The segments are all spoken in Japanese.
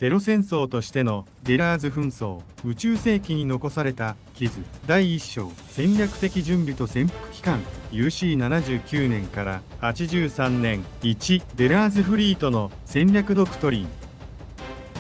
テロ戦争としてのデラーズ紛争、宇宙世紀に残された傷、第1章、戦略的準備と潜伏期間、UC79 年から83年、1、デラーズフリートの戦略ドクトリン。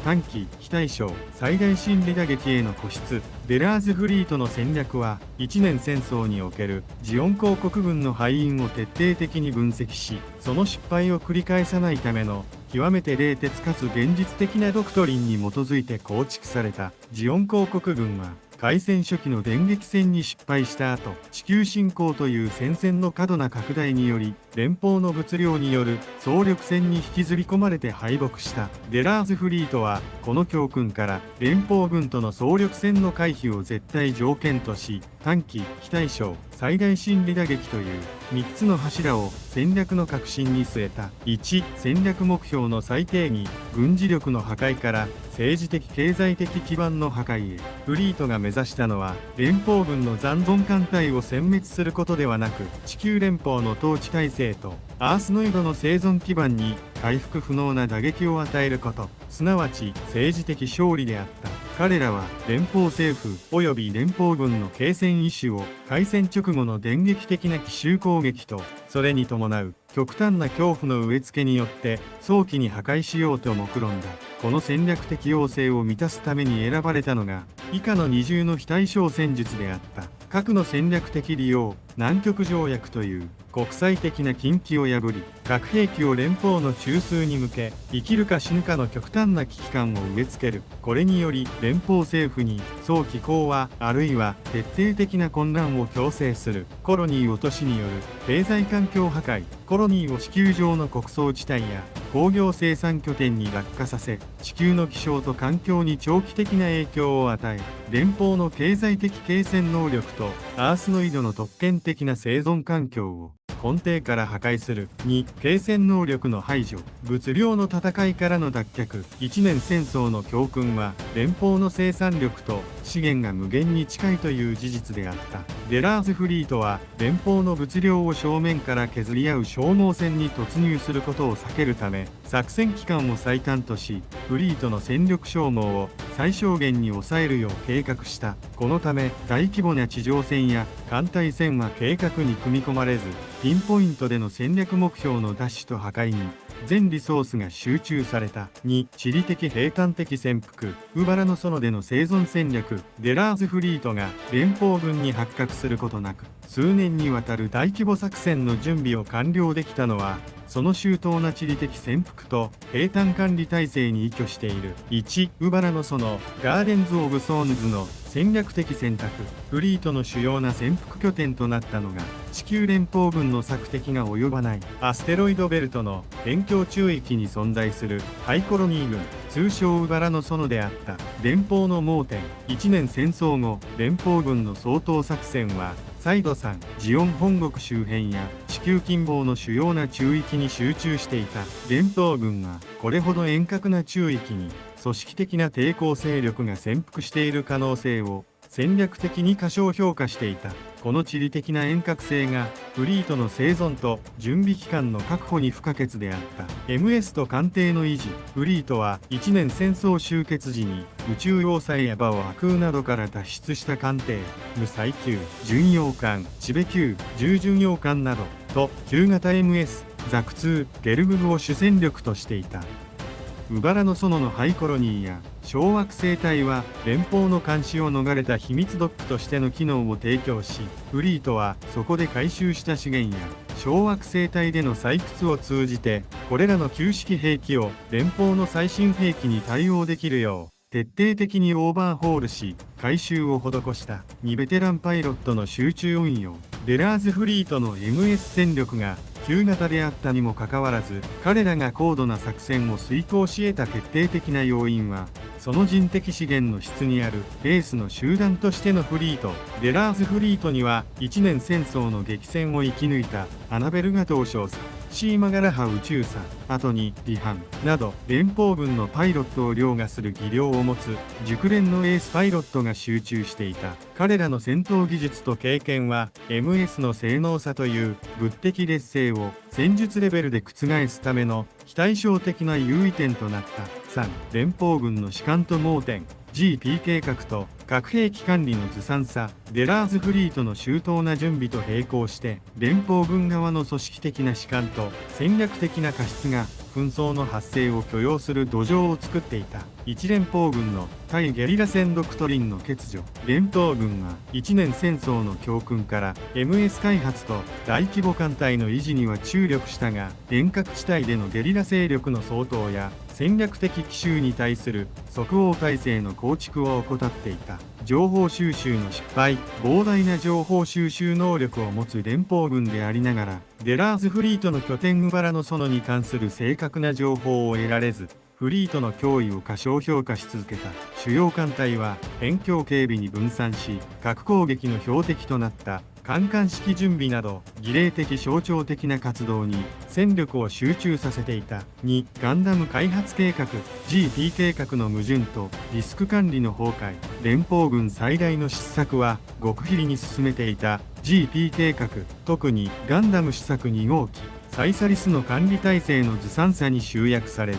短期、非対称、最大心理打撃への固執。デラーズフリートの戦略は、一年戦争におけるジオン公国軍の敗因を徹底的に分析し、その失敗を繰り返さないための極めて冷徹かつ現実的なドクトリンに基づいて構築された。ジオン公国軍は、開戦初期の電撃戦に失敗した後、地球侵攻という戦線の過度な拡大により、連邦の物量による総力戦に引きずり込まれて敗北した。デラーズフリートは、この教訓から、連邦軍との総力戦の回避を絶対条件とし、短期、非対称、最大心理打撃という3つの柱を戦略の核心に据えた。1、戦略目標の再定義、軍事力の破壊から政治的経済的基盤の破壊へ。フリートが目指したのは、連邦軍の残存艦隊を殲滅することではなく、地球連邦の統治体制とアースノイドの生存基盤に回復不能な打撃を与えること、すなわち政治的勝利であった。彼らは連邦政府及び連邦軍の継戦意思を開戦直後の電撃的な奇襲攻撃と、それに伴う極端な恐怖の植え付けによって早期に破壊しようと目論んだ。この戦略的要請を満たすために選ばれたのが以下の二重の非対称戦術であった。核の戦略的利用、南極条約という国際的な禁忌を破り、核兵器を連邦の中枢に向け、生きるか死ぬかの極端な危機感を植え付ける。これにより、連邦政府に早期講和、あるいは徹底的な混乱を強制する。コロニー落としによる経済環境破壊、コロニーを地球上の穀倉地帯や工業生産拠点に落下させ、地球の気象と環境に長期的な影響を与え、連邦の経済的継戦能力とアースノイドの特権的な生存環境を根底から破壊する。2、継戦能力の排除、物量の戦いからの脱却。一年戦争の教訓は、連邦の生産力と資源が無限に近いという事実であった。デラーズフリートは、連邦の物量を正面から削り合う消耗戦に突入することを避けるため、作戦期間を最短とし、フリートの戦力消耗を最小限に抑えるよう計画した。このため、大規模な地上戦や艦隊戦は計画に組み込まれず、ピンポイントでの戦略目標の奪取と破壊に全リソースが集中された。2、地理的平坦的潜伏、ウバラの園での生存戦略。デラーズフリートが連邦軍に発覚することなく、数年にわたる大規模作戦の準備を完了できたのは、その周到な地理的潜伏と平坦管理体制に依拠している。1、ウバラの園、ガーデンズ・オブ・ソーンズの戦略的選択。フリートの主要な潜伏拠点となったのが、地球連邦軍の索敵が及ばないアステロイドベルトの辺境中域に存在するハイコロニー軍、通称ウバラの園であった。連邦の盲点。一年戦争後、連邦軍の掃討作戦は、再度3、ジオン本国周辺や地球近傍の主要な中域に集中していた。連邦軍はこれほど遠隔な中域に組織的な抵抗勢力が潜伏している可能性を戦略的に過小評価していた。この地理的な遠隔性がフリートの生存と準備期間の確保に不可欠であった。MS と艦艇の維持。フリートは一年戦争終結時に宇宙要塞やバオア空などから脱出した艦艇、無最級巡洋艦、チベ級重巡洋艦などと旧型 MS、ザク2、ゲルググを主戦力としていた。ウバラの園のハイコロニーや小惑星帯は連邦の監視を逃れた秘密ドックとしての機能を提供し、フリートはそこで回収した資源や小惑星帯での採掘を通じて、これらの旧式兵器を連邦の最新兵器に対応できるよう徹底的にオーバーホールし、改修を施した。2、ベテランパイロットの集中運用。デラーズフリートの MS 戦力が旧型であったにもかかわらず、彼らが高度な作戦を遂行し得た決定的な要因は、その人的資源の質にあるエースの集団としてのフリート。デラーズフリートには一年戦争の激戦を生き抜いたアナベルガ島少佐、シーマガラハ宇宙佐、アトニ、リハンなど連邦軍のパイロットを凌駕する技量を持つ熟練のエースパイロットが集中していた。彼らの戦闘技術と経験は MS の性能差という物的劣勢を戦術レベルで覆すための非対称的な優位点となった。3、連邦軍の士官と盲点 GP 計画と核兵器管理のずさんさ。デラーズフリートの周到な準備と並行して連邦軍側の組織的な士官と戦略的な過失が紛争の発生を許容する土壌を作っていた。一連邦軍の対ゲリラ戦ドクトリンの欠如。連邦軍は一年戦争の教訓から MS 開発と大規模艦隊の維持には注力したが、遠隔地帯でのゲリラ勢力の掃討や戦略的奇襲に対する即応体制の構築を怠っていた。情報収集の失敗。膨大な情報収集能力を持つ連邦軍でありながら、デラーズフリートの拠点ウバラの園に関する正確な情報を得られず、フリートの脅威を過小評価し続けた。主要艦隊は辺境警備に分散し、核攻撃の標的となった艦艦式準備など儀礼的象徴的な活動に戦力を集中させていた。2、ガンダム開発計画 GP 計画の矛盾とリスク管理の崩壊。連邦軍最大の失策は極秘裏に進めていた GP 計画、特にガンダム試作2号機サイサリスの管理体制のずさんさに集約される。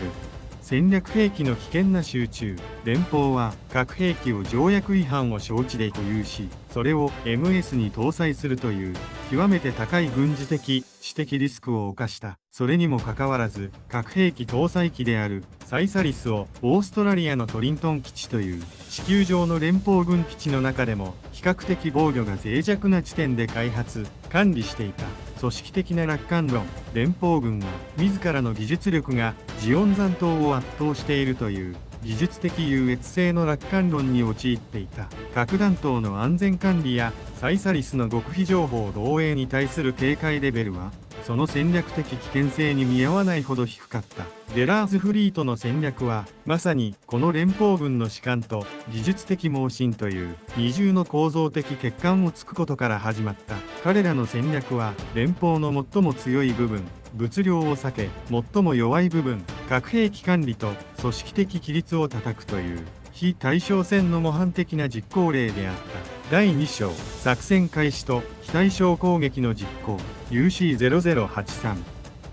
戦略兵器の危険な集中。連邦は核兵器を条約違反を承知で保有し、それを MS に搭載するという極めて高い軍事的知的リスクを冒した。それにもかかわらず核兵器搭載機であるサイサリスをオーストラリアのトリントン基地という地球上の連邦軍基地の中でも比較的防御が脆弱な地点で開発管理していた。組織的な楽観論。連邦軍は自らの技術力がジオン残党を圧倒しているという技術的優越性の楽観論に陥っていた。核弾頭の安全管理やサイサリスの極秘情報漏洩に対する警戒レベルはその戦略的危険性に見合わないほど低かった。デラーズフリートの戦略はまさにこの連邦軍の士官と技術的盲信という二重の構造的欠陥を突くことから始まった。彼らの戦略は連邦の最も強い部分物量を避け、最も弱い部分核兵器管理と組織的規律を叩くという非対称戦の模範的な実行例であった。第2章、作戦開始と非対称攻撃の実行 UC0083。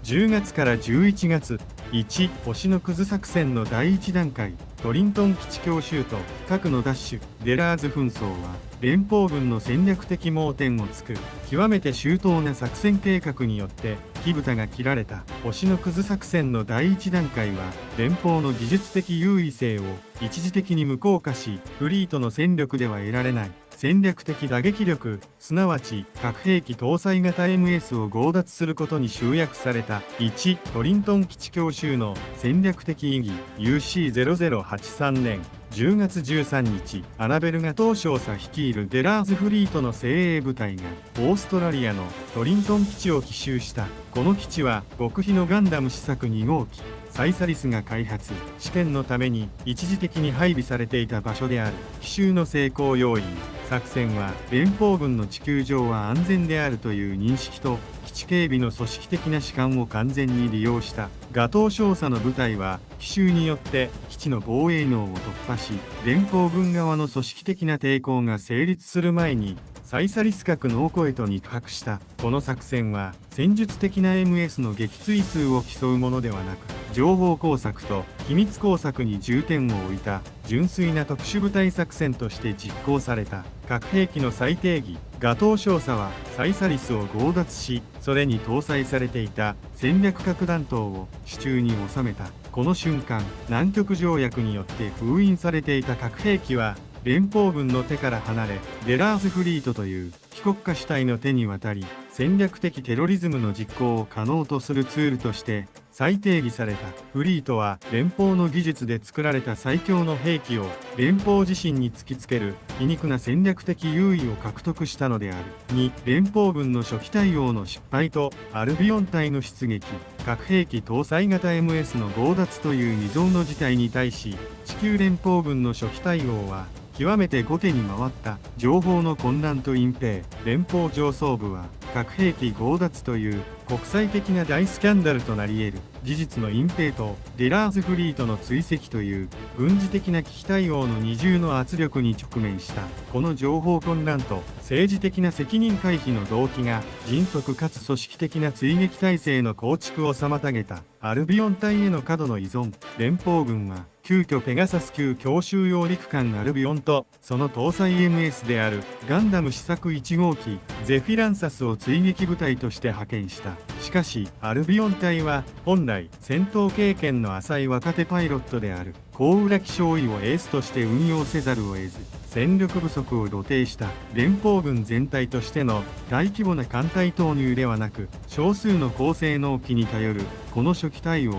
10月から11月。1、星のくず作戦の第1段階。トリントン基地強襲と核の奪取。デラーズ紛争は連邦軍の戦略的盲点を突く極めて周到な作戦計画によって火蓋が切られた。星のくず作戦の第1段階は連邦の技術的優位性を一時的に無効化し、フリートの戦力では得られない戦略的打撃力、すなわち核兵器搭載型 MS を強奪することに集約された。1、トリントン基地強襲の戦略的意義 UC0083 年10月13日、アナベルガ当少佐率いるデラーズフリートの精鋭部隊がオーストラリアのトリントン基地を奇襲した。この基地は極秘のガンダム試作2号機サイサリスが開発試験のために一時的に配備されていた場所である。奇襲の成功要因。作戦は連邦軍の地球上は安全であるという認識と基地警備の組織的な士官を完全に利用した。ガトー少佐の部隊は奇襲によって基地の防衛能を突破し、連邦軍側の組織的な抵抗が成立する前にサイサリス核ノーコエと肉薄した。この作戦は戦術的な MS の撃墜数を競うものではなく、情報工作と秘密工作に重点を置いた純粋な特殊部隊作戦として実行された。核兵器の再定義。ガトー少佐はサイサリスを強奪し、それに搭載されていた戦略核弾頭を手中に収めた。この瞬間、南極条約によって封印されていた核兵器は連邦軍の手から離れ、デラーズフリートという非国家主体の手に渡り、戦略的テロリズムの実行を可能とするツールとして再定義された。フリートは連邦の技術で作られた最強の兵器を連邦自身に突きつける皮肉な戦略的優位を獲得したのである。2、連邦軍の初期対応の失敗とアルビオン隊の出撃。核兵器搭載型 MS の強奪という未曾有の事態に対し、地球連邦軍の初期対応は極めて後手に回った。情報の混乱と隠蔽。連邦上層部は核兵器強奪という国際的な大スキャンダルとなり得る事実の隠蔽とデラーズフリートの追跡という軍事的な危機対応の二重の圧力に直面した。この情報混乱と政治的な責任回避の動機が迅速かつ組織的な追撃体制の構築を妨げた。アルビオン隊への過度の依存。連邦軍は急遽ペガサス級強襲揚陸艦アルビオンとその搭載 MS であるガンダム試作1号機ゼフィランサスを追撃部隊として派遣した。しかしアルビオン隊は本来戦闘経験の浅い若手パイロットである高浦機少尉をエースとして運用せざるを得ず、戦力不足を露呈した連邦軍全体としての大規模な艦隊投入ではなく、少数の高性能機に頼るこの初期対応は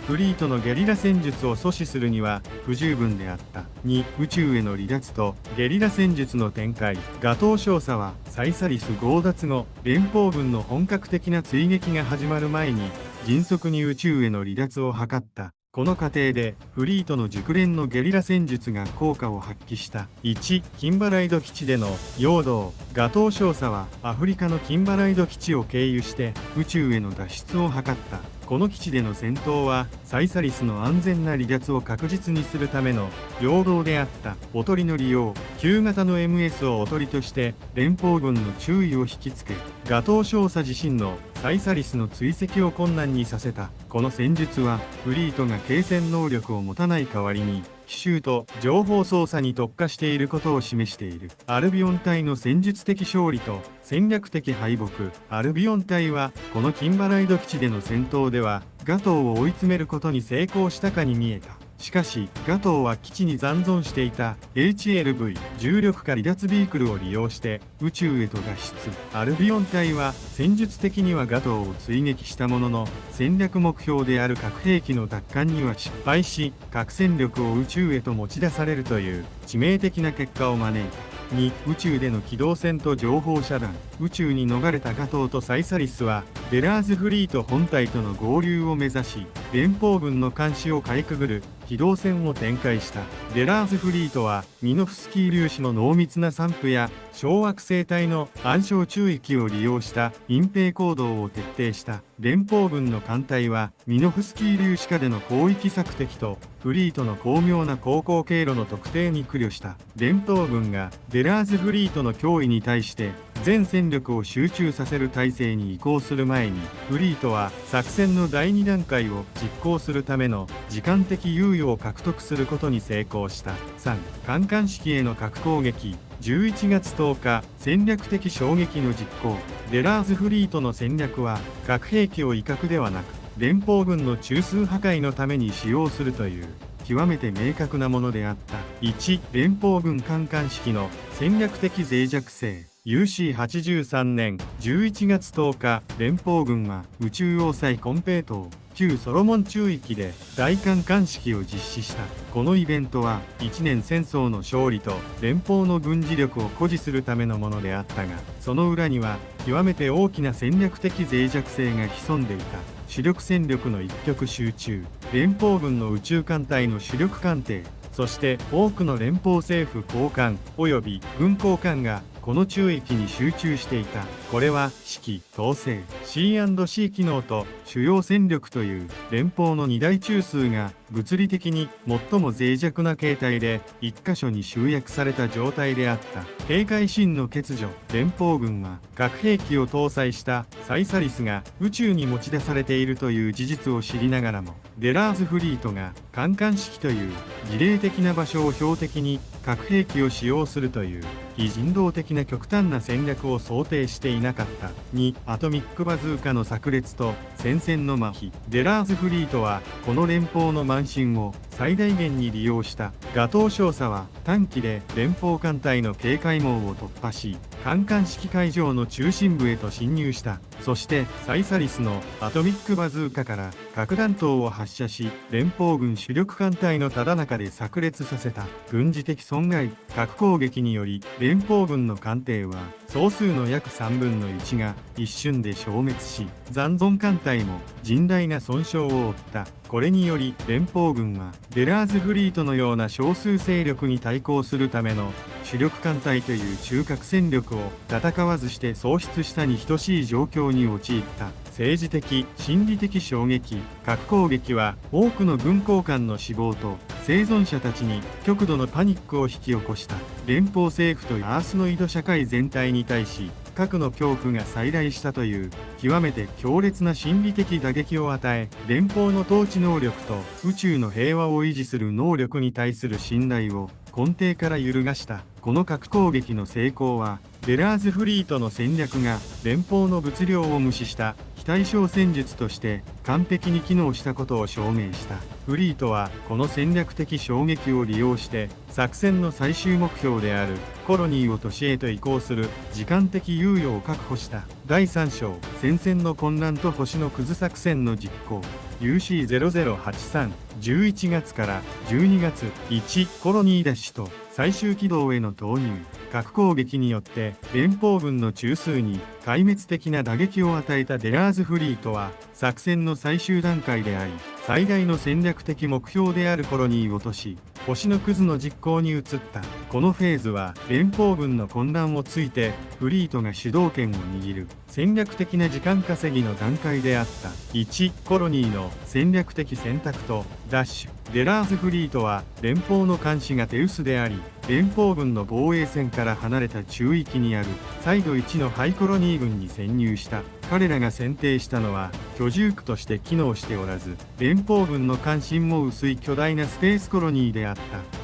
フリートのゲリラ戦術を阻止するには不十分であった。2、宇宙への離脱とゲリラ戦術の展開。ガトー少佐はサイサリス強奪後、連邦軍の本格的な追撃が始まる前に迅速に宇宙への離脱を図った。この過程でフリートの熟練のゲリラ戦術が効果を発揮した。1、キンバライド基地での陽動。ガトー少佐はアフリカのキンバライド基地を経由して宇宙への脱出を図った。この基地での戦闘はサイサリスの安全な離脱を確実にするための陽動であった。おとりの利用。旧型の MS をおとりとして連邦軍の注意を引きつけ、ガトー少佐自身のサイサリスの追跡を困難にさせた。この戦術はフリートが継戦能力を持たない代わりに奇襲と情報操作に特化していることを示している。アルビオン隊の戦術的勝利と戦略的敗北。アルビオン隊はこのキンバライド基地での戦闘ではガトーを追い詰めることに成功したかに見えた。しかしガトーは基地に残存していた HLV 重力化離脱ビークルを利用して宇宙へと脱出。アルビオン隊は戦術的にはガトーを追撃したものの、戦略目標である核兵器の奪還には失敗し、核戦力を宇宙へと持ち出されるという致命的な結果を招いた。2、宇宙での機動戦と情報遮断。宇宙に逃れたガトーとサイサリスはベラーズフリート本体との合流を目指し、連邦軍の監視をかいくぐる機動戦を展開した。ベラーズフリートはミノフスキー粒子の濃密な散布や小惑星帯の暗礁宙域を利用した隠蔽行動を徹底した。連邦軍の艦隊はミノフスキー粒子下での広域索敵とフリートの巧妙な航行経路の特定に苦慮した。連邦軍がベラーズフリートの脅威に対して全戦力を集中させる体制に移行する前に、フリートは作戦の第2段階を実行するための時間的猶予を獲得することに成功した。3、カンカン式への核攻撃。11月10日、戦略的衝撃の実行。ベラーズフリートの戦略は核兵器を威嚇ではなく連邦軍の中枢破壊のために使用するという極めて明確なものであった。1、連邦軍カンカン式の戦略的脆弱性。UC83 年11月10日、連邦軍は宇宙要塞コンペイトー旧ソロモン宙域で大カンカン式を実施した。このイベントは1年戦争の勝利と連邦の軍事力を誇示するためのものであったが、その裏には極めて大きな戦略的脆弱性が潜んでいた。主力戦力の一極集中。連邦軍の宇宙艦隊の主力艦艇、そして多くの連邦政府高官及び軍高官がこの宙域に集中していた。これは指揮、統制、C&C 機能と主要戦力という連邦の2大中枢が物理的に最も脆弱な形態で一箇所に集約された状態であった。警戒心の欠如。連邦軍は核兵器を搭載したサイサリスが宇宙に持ち出されているという事実を知りながらも、デラーズフリートがカンカン式という儀礼的な場所を標的に核兵器を使用するという非人道的な極端な戦略を想定していなかった。2、アトミックバズーカの炸裂と戦線の麻痺。デラーズフリートはこの連邦の慢心を最大限に利用した。ガトー少佐は短期で連邦艦隊の警戒網を突破し、カンカン式会場の中心部へと侵入した。そしてサイサリスのアトミックバズーカから核弾頭を発射し、連邦軍主力艦隊のただ中で炸裂させた。軍事的損害。核攻撃により連邦軍の艦艇は総数の約3分の1が一瞬で消滅し、残存艦隊も甚大な損傷を負った。これにより連邦軍はデラーズフリートのような少数勢力に対抗するための主力艦隊という中核戦力を戦わずして喪失したに等しい状況に陥った。政治的・心理的衝撃。核攻撃は多くの軍高官の死亡と生存者たちに極度のパニックを引き起こした。連邦政府とアースノイド社会全体に対し核の恐怖が再来したという極めて強烈な心理的打撃を与え、連邦の統治能力と宇宙の平和を維持する能力に対する信頼を根底から揺るがした。この核攻撃の成功は、ベラーズフリートの戦略が連邦の物量を無視した非対称戦術として完璧に機能したことを証明した。フリートはこの戦略的衝撃を利用して作戦の最終目標であるコロニーを都市へと移行する時間的猶予を確保した。第3章、戦線の混乱と星のくず作戦の実行。 UC0083 11月から12月1コロニーダッシュと最終軌道への投入。核攻撃によって連邦軍の中枢に壊滅的な打撃を与えたデラーズフリートは作戦の最終段階であり、最大の戦略的目標であるコロニーを都市星のくずの実行に移った。このフェーズは連邦軍の混乱をついてフリートが主導権を握る戦略的な時間稼ぎの段階であった。1、コロニーの戦略的選択とダッシュ。デラーズフリートは連邦の監視が手薄であり、連邦軍の防衛線から離れた中域にあるサイド1のハイコロニー軍に潜入した。彼らが選定したのは居住区として機能しておらず、連邦軍の関心も薄い巨大なスペースコロニーであった。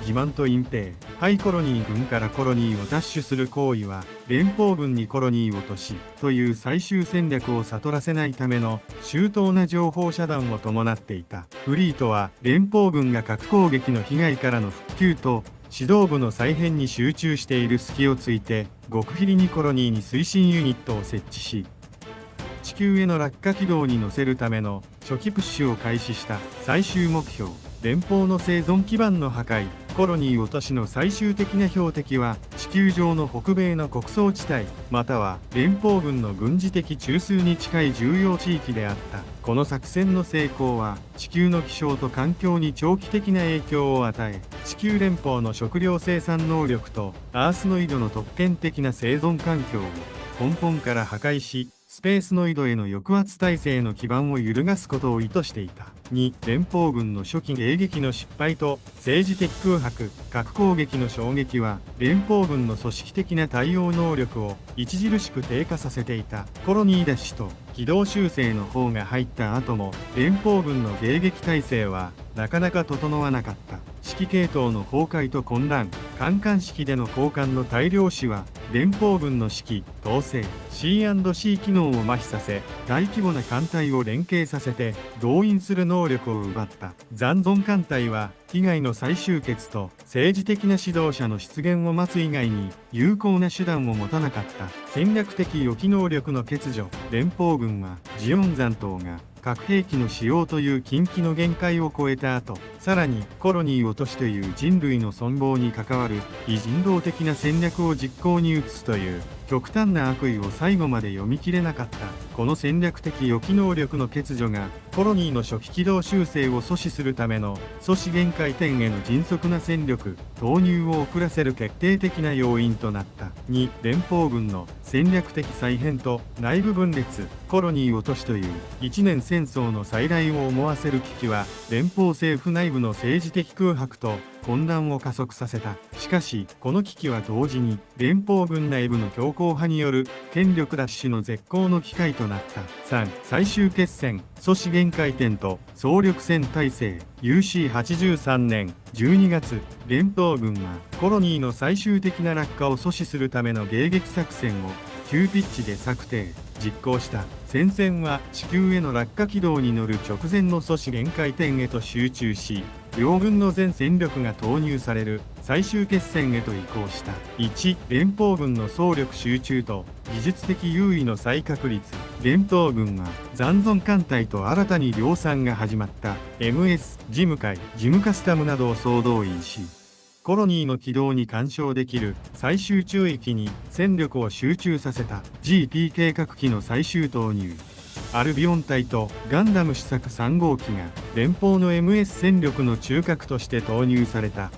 欺瞞と隠蔽。ハイコロニー軍からコロニーを奪取する行為は連邦軍にコロニーを都市という最終戦略を悟らせないための周到な情報遮断を伴っていた。フリートは連邦軍が核攻撃の被害からの復旧と指導部の再編に集中している隙をついて極秘裏にコロニーに推進ユニットを設置し、地球への落下軌道に乗せるための初期プッシュを開始した。最終目標、連邦の生存基盤の破壊。コロニーを都市の最終的な標的は地球上の北米の穀倉地帯または連邦軍の軍事的中枢に近い重要地域であった。この作戦の成功は地球の気象と環境に長期的な影響を与え、地球連邦の食料生産能力とアースノイドの特権的な生存環境を根本から破壊し、スペースノイドへの抑圧体制の基盤を揺るがすことを意図していた。2、連邦軍の初期迎撃の失敗と政治的空白。核攻撃の衝撃は連邦軍の組織的な対応能力を著しく低下させていた。コロニーダッシュと軌道修正の方が入った後も連邦軍の迎撃体制はなかなか整わなかった。指揮系統の崩壊と混乱。艦艦式での交換の大量死は連邦軍の指揮、統制、C&C 機能を麻痺させ、大規模な艦隊を連携させて動員する能力を奪った。残存艦隊は被害の再集結と政治的な指導者の出現を待つ以外に有効な手段を持たなかった。戦略的予期能力の欠如。連邦軍はジオン残党が核兵器の使用という禁忌の限界を超えた後、さらにコロニーを都市という人類の存亡に関わる非人道的な戦略を実行に移すという極端な悪意を最後まで読み切れなかった。この戦略的予期能力の欠如がコロニーの初期軌道修正を阻止するための阻止限界点への迅速な戦力投入を遅らせる決定的な要因となった。2、連邦軍の戦略的再編と内部分裂。コロニーを都市という一年戦争の再来を思わせる危機は連邦政府内部の政治的空白と混乱を加速させた。しかしこの危機は同時に連邦軍内部の強硬派による権力奪取の絶好の機会となった。3、最終決戦。阻止限界点と総力戦体制。 UC83 年12月、連邦軍はコロニーの最終的な落下を阻止するための迎撃作戦を急ピッチで策定実行した。戦線は地球への落下軌道に乗る直前の阻止限界点へと集中し、両軍の全戦力が投入される最終決戦へと移行した。1、連邦軍の総力集中と技術的優位の再確立。連邦軍は残存艦隊と新たに量産が始まった MS 事務会、事務カスタムなどを総動員し、コロニーの軌道に干渉できる最終中域に戦力を集中させた。 GP 計画機の最終投入。アルビオン隊とガンダム試作3号機が連邦の MS 戦力の中核として投入された。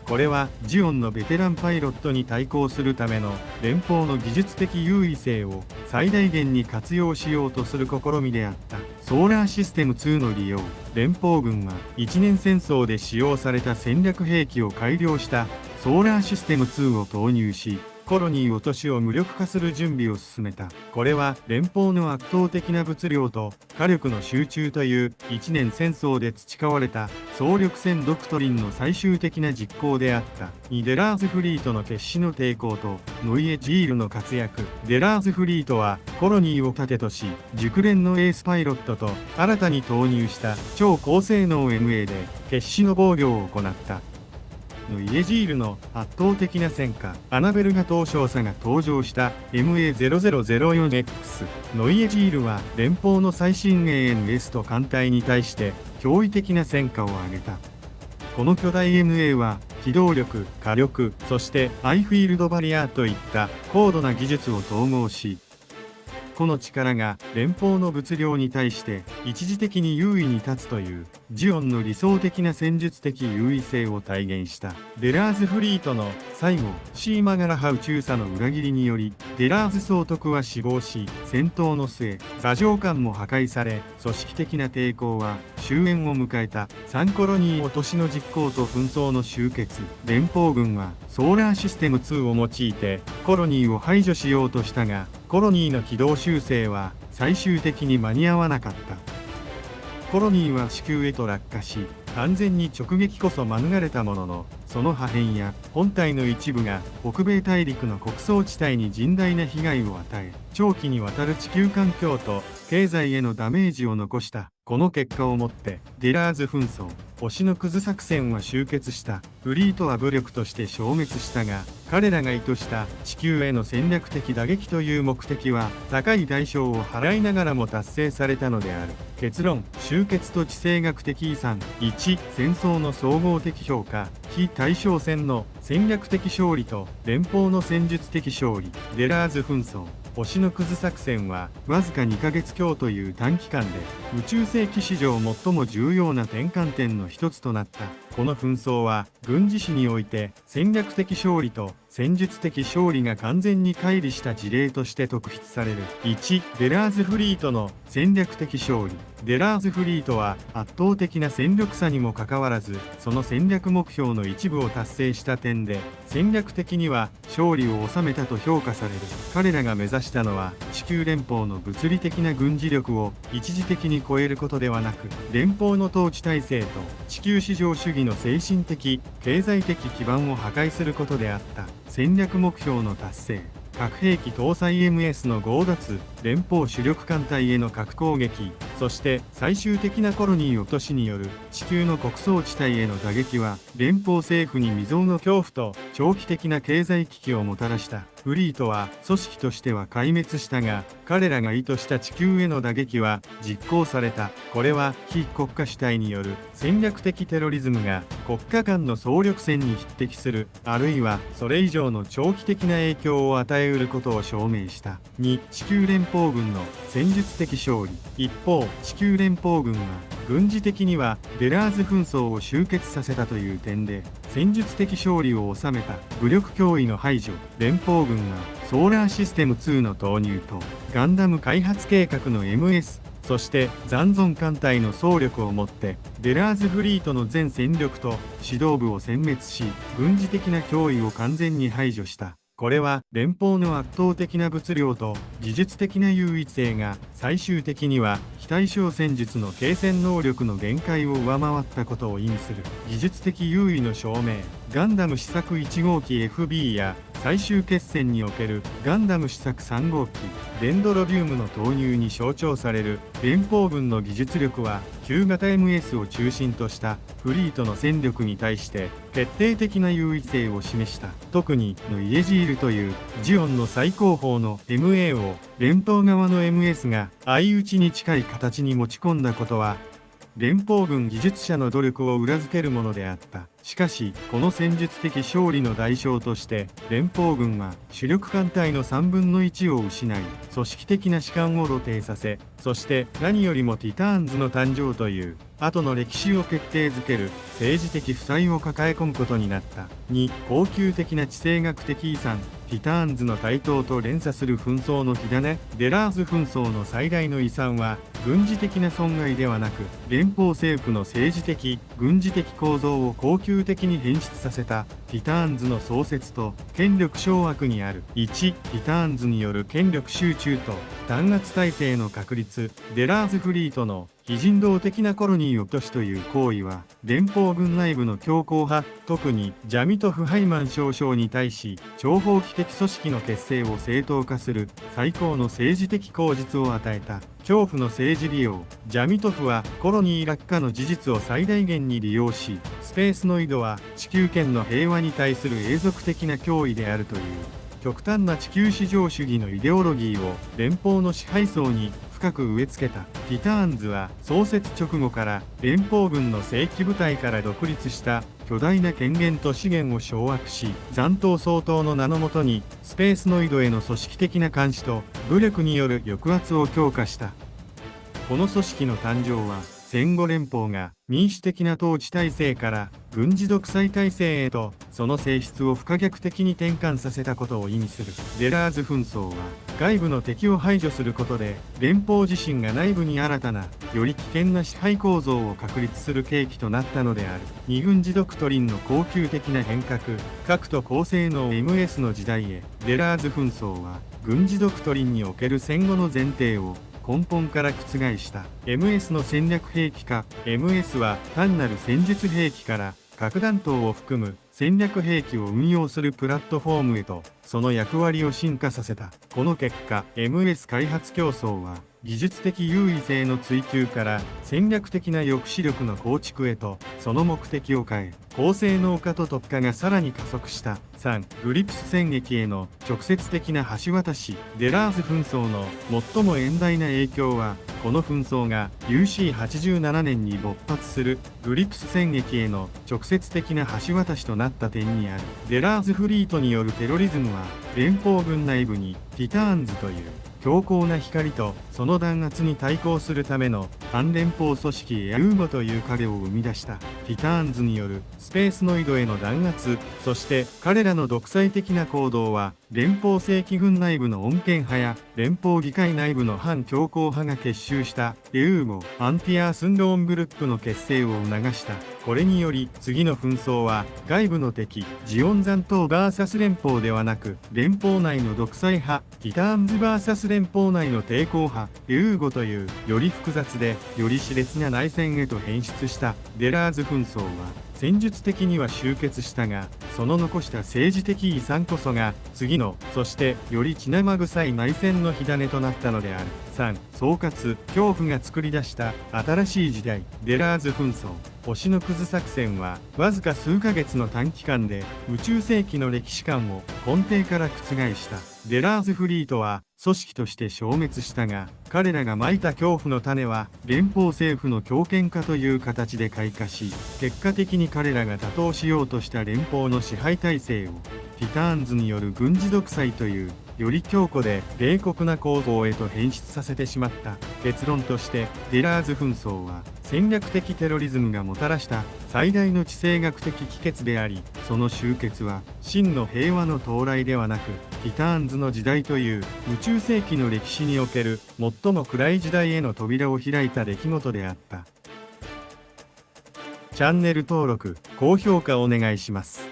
これはジオンのベテランパイロットに対抗するための連邦の技術的優位性を最大限に活用しようとする試みであった。ソーラーシステム2の利用。連邦軍は一年戦争で使用された戦略兵器を改良したソーラーシステム2を投入し、コロニー落としを無力化する準備を進めた。これは連邦の圧倒的な物量と火力の集中という一年戦争で培われた総力戦ドクトリンの最終的な実行であった。デラーズフリートの決死の抵抗とノイエジールの活躍。デラーズフリートはコロニーを盾とし、熟練のエースパイロットと新たに投入した超高性能 MA で決死の防御を行った。ノイエジールの圧倒的な戦果。アナベルガ島少佐が登場した MA0004X。ノイエジールは連邦の最新鋭 NS と艦隊に対して驚異的な戦果を挙げた。この巨大 MA は機動力、火力、そしてアイフィールドバリアといった高度な技術を統合し、この力が連邦の物量に対して一時的に優位に立つというジオンの理想的な戦術的優位性を体現した。デラーズフリートの最後、シーマガラハ宇宙佐の裏切りによりデラーズ総督は死亡し、戦闘の末座上艦も破壊され、組織的な抵抗は終焉を迎えた。サンコロニー落としの実行と紛争の終結。連邦軍はソーラーシステム2を用いてコロニーを排除しようとしたが、コロニーの軌道修正は最終的に間に合わなかった。コロニーは地球へと落下し、完全に直撃こそ免れたものの、その破片や本体の一部が北米大陸の穀倉地帯に甚大な被害を与え、長期にわたる地球環境と経済へのダメージを残した。この結果をもってデラーズ紛争、星のくず作戦は終結した。フリートは武力として消滅したが、彼らが意図した地球への戦略的打撃という目的は高い代償を払いながらも達成されたのである。結論、終結と地政学的遺産。1、戦争の総合的評価。非対称戦の戦略的勝利と連邦の戦術的勝利。デラーズ紛争、星のくず作戦はわずか2ヶ月強という短期間で宇宙世紀史上最も重要な転換点の一つとなった。この紛争は軍事史において戦略的勝利と戦術的勝利が完全に乖離した事例として特筆される。1、デラーズフリートの戦略的勝利。デラーズフリートは圧倒的な戦力差にもかかわらず、その戦略目標の一部を達成した点で戦略的には勝利を収めたと評価される。彼らが目指したのは地球連邦の物理的な軍事力を一時的に超えることではなく、連邦の統治体制と地球至上主義の精神的経済的基盤を破壊することであった。戦略目標の達成。核兵器搭載 MS の強奪、連邦主力艦隊への核攻撃、そして最終的なコロニー落としによる地球の穀倉地帯への打撃は連邦政府に未曾有の恐怖と長期的な経済危機をもたらした。フリートは組織としては壊滅したが、彼らが意図した地球への打撃は実行された。これは非国家主体による戦略的テロリズムが国家間の総力戦に匹敵する、あるいはそれ以上の長期的な影響を与えうることを証明した。2、地球連邦軍の戦術的勝利。一方、地球連邦軍は軍事的にはデラーズ紛争を終結させたという点で戦術的勝利を収めた。武力脅威の排除。連邦軍はソーラーシステム2の投入とガンダム開発計画の MS、そして残存艦隊の総力をもってデラーズフリートの全戦力と指導部を殲滅し、軍事的な脅威を完全に排除した。これは連邦の圧倒的な物量と技術的な優位性が最終的には非対称戦術の継戦能力の限界を上回ったことを意味する。技術的優位の証明。ガンダム試作1号機 FB や最終決戦におけるガンダム試作3号機デンドロビウムの投入に象徴される連邦軍の技術力は旧型 MS を中心としたフリートの戦力に対して決定的な優位性を示した。特にノイエジールというジオンの最高峰の MA を連邦側の MS が相打ちに近い形に持ち込んだことは連邦軍技術者の努力を裏付けるものであった。しかしこの戦術的勝利の代償として連邦軍は主力艦隊の3分の1を失い、組織的な士官を露呈させ、そして何よりもティターンズの誕生という後の歴史を決定づける政治的負債を抱え込むことになった。2、恒久的な地政学的遺産。ティターンズの台頭と連鎖する紛争の火種。デラーズ紛争の最大の遺産は軍事的な損害ではなく、連邦政府の政治的軍事的構造を恒久的に変質させたティターンズの創設と権力掌握にある。1、ティターンズによる権力集中と弾圧体制の確立。デラーズフリートの非人道的なコロニー落としという行為は、連邦軍内部の強硬派、特にジャミトフ・ハイマン少将に対し、諜報機的組織の結成を正当化する最高の政治的口実を与えた。恐怖の政治利用。ジャミトフはコロニー落下の事実を最大限に利用し、スペースノイドは地球圏の平和に対する永続的な脅威であるという極端な地球至上主義のイデオロギーを連邦の支配層に深く植え付けた。ティターンズは創設直後から連邦軍の正規部隊から独立した巨大な権限と資源を掌握し、残党総統の名のもとにスペースノイドへの組織的な監視と武力による抑圧を強化した。この組織の誕生は戦後連邦が民主的な統治体制から軍事独裁体制へとその性質を不可逆的に転換させたことを意味する。デラーズ紛争は外部の敵を排除することで連邦自身が内部に新たなより危険な支配構造を確立する契機となったのである。二軍事ドクトリンの恒久的な変革。核と高性能 MS の時代へ。デラーズ紛争は軍事ドクトリンにおける戦後の前提を根本から覆した。 MS の戦略兵器化。 MS は単なる戦術兵器から核弾頭を含む戦略兵器を運用するプラットフォームへとその役割を進化させた。この結果 MS 開発競争は技術的優位性の追求から戦略的な抑止力の構築へとその目的を変え、高性能化と特化がさらに加速した。3、グリプス戦役への直接的な橋渡し。デラーズ紛争の最も遠大な影響は、この紛争が UC87 年に勃発するグリプス戦役への直接的な橋渡しとなった点にある。デラーズフリートによるテロリズムは連邦軍内部にティターンズという強硬な光とその弾圧に対抗するための反連邦組織エアウーゴという影を生み出した。ティターンズによるスペースノイドへの弾圧、そして彼らの独裁的な行動は連邦正規軍内部の穏健派や連邦議会内部の反強硬派が結集したエウーゴ・アンティアースンローングループの結成を促した。これにより次の紛争は外部の敵ジオン残党 VS 連邦ではなく、連邦内の独裁派ティターンズ VS 連邦内の抵抗派エウーゴというより複雑でより熾烈な内戦へと変質した。デラーズ紛争は戦術的には終結したが、その残した政治的遺産こそが次のそしてより血生臭い内戦の火種となったのである。3、総括。恐怖が作り出した新しい時代。デラーズ紛争星のくず作戦はわずか数ヶ月の短期間で宇宙世紀の歴史観を根底から覆した。デラーズフリートは組織として消滅したが、彼らがまいた恐怖の種は連邦政府の強権化という形で開花し、結果的に彼らが打倒しようとした連邦の支配体制をティターンズによる軍事独裁というより強固で冷酷な構造へと変質させてしまった。結論としてデラーズ紛争は戦略的テロリズムがもたらした最大の地政学的帰結であり、その終結は真の平和の到来ではなく、ティターンズの時代という宇宙世紀の歴史における最も暗い時代への扉を開いた出来事であった。チャンネル登録、高評価お願いします。